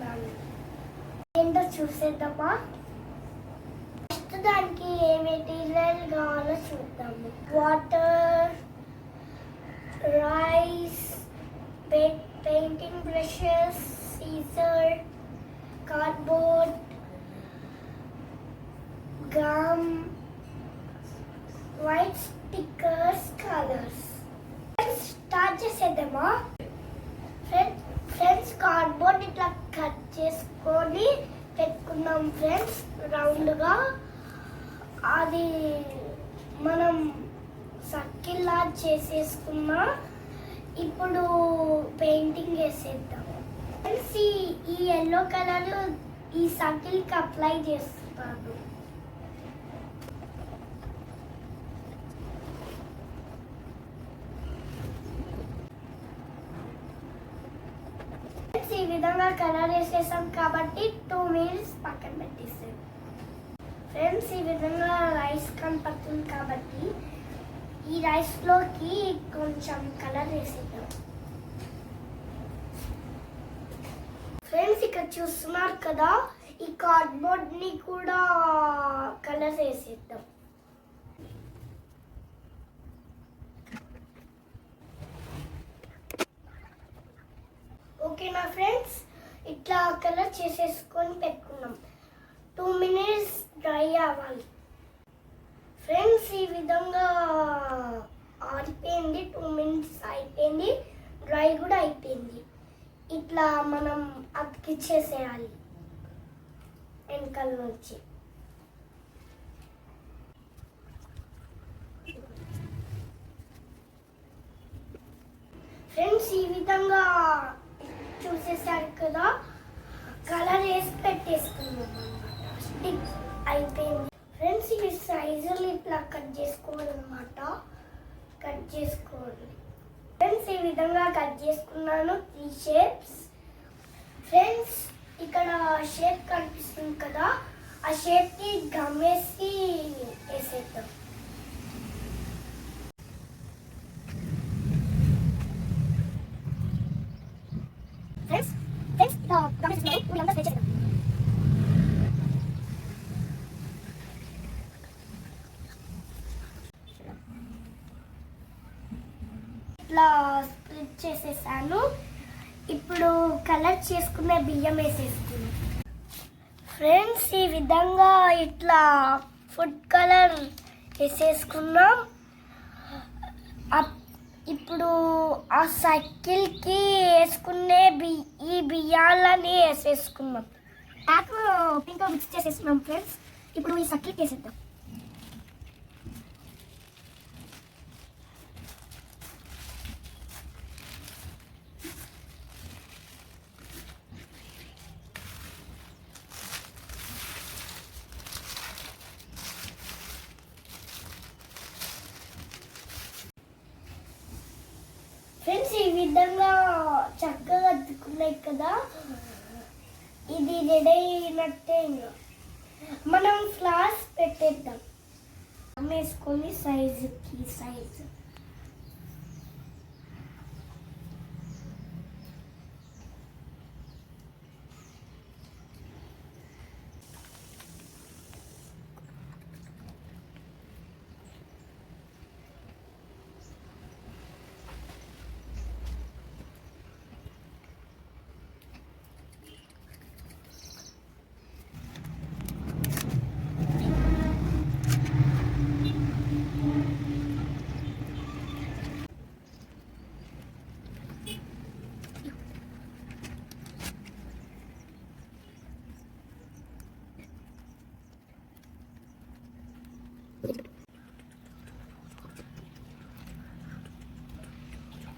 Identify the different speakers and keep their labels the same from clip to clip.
Speaker 1: చేస్తున్నాను. ఏంటో చూసేద్దామా? ఫస్ట్ దానికి ఏ మెటీరియల్ కావాలో చూద్దాము. Water, rice, painting brushes, scissor, cardboard, gum, white stickers, colours. Start చేసేద్దామా? ఫ్రెండ్స్ కార్డ్బోర్డ్ ఇట్లా కట్ చేసుకొని పెట్టుకున్నాం ఫ్రెండ్స్ రౌండ్గా. అది మనం సర్కిల్ లా చేసేసుకున్నా. ఇప్పుడు పెయింటింగ్ వేసేద్దాం ఫ్రెండ్స్. ఈ ఎల్లో కలర్ ఈ సర్కిల్కి అప్లై చేస్తాను. ఈ విధంగా కలర్ వేసేసాం కాబట్టి 2 minutes పక్కన పెట్టేసాం ఫ్రెండ్స్. ఈ విధంగా రైస్ కనపడుతుంది కాబట్టి ఈ రైస్లోకి కొంచెం కలర్ వేసేద్దాం ఫ్రెండ్స్. ఇక్కడ చూస్తున్నారు కదా, ఈ కార్డ్బోర్డ్ని కూడా కలర్ వేసేద్దాం. ఓకేనా ఫ్రెండ్స్, ఇట్లా కలర్ చేసేసుకొని పెట్టుకున్నాం. 2 minutes డ్రై అవ్వాలి ఫ్రెండ్స్. ఈ విధంగా ఆరిపోయింది, 2 minutes అయిపోయింది, డ్రై కూడా అయిపోయింది. ఇట్లా మనం అతికిచ్చేసేయాలి వెనకాల నుంచి. ఫ్రెండ్స్ ఈ విధంగా చూసేసారు కదా, కలర్ వేసి పెట్టేసుకున్నాం అన్నమాట. స్టిక్ అయిపోయింది ఫ్రెండ్స్. ఇవి సైజులు ఇట్లా కట్ చేసుకోవాలన్నమాట. కట్ చేసుకోవాలి ఫ్రెండ్స్. ఈ విధంగా కట్ చేసుకున్నాను 3 shapes ఫ్రెండ్స్. ఇక్కడ షేప్ కనిపిస్తుంది కదా, ఆ షేప్కి గమ్ వేసి వేసేద్దాం. ఫ్రెండ్స్ ఇట్లా గమ్ వేసుకున్నాను. ఊళ్ళంతా స్ప్రెడ్ చేద్దాం. ఇట్లా స్ప్రెడ్ చేసేసాను. ఇప్పుడు కలర్ చేసుకునే బియ్యం వేసేసుకున్నాం ఫ్రెండ్స్. ఈ విధంగా ఇట్లా ఫుడ్ కలర్ వేసేసుకున్నాం. ఇప్పుడు ఆ సర్కిల్కి వేసుకునే ఈ బియ్యాలని వేసేసుకున్నాం. బ్లాక్ పింక్ మిక్స్ చేసేసుకున్నాం ఫ్రెండ్స్. ఇప్పుడు ఈ సర్కిల్కి వేసేద్దాం. ఫ్రెండ్స్ ఈ విధంగా చక్కగా అతుక్కున్నాయి కదా, ఇది రెడీ అయినట్టే. ఇంకా మనం ఫ్లవర్స్ పెట్టేద్దాం వేసుకొని సైజుకి సైజు.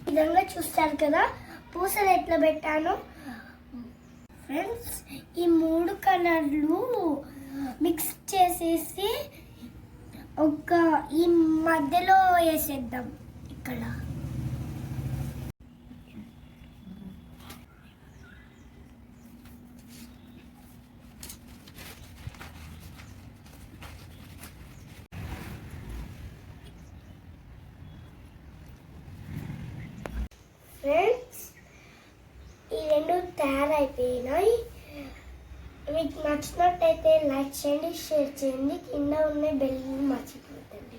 Speaker 1: విధంగా చూస్తారు కదా పూసలు ఎట్లా పెట్టాను ఫ్రెండ్స్. ఈ 3 కలర్లు మిక్స్ చేసేసి ఈ మధ్యలో వేసేద్దాం ఇక్కడ. ఫ్రెండ్స్ ఈ 2 తయారైపోయినాయి. మీకు నచ్చినట్టయితే లైక్ చేయండి, షేర్ చేయండి, కింద ఉన్న బెల్ మర్చిపోతుంది.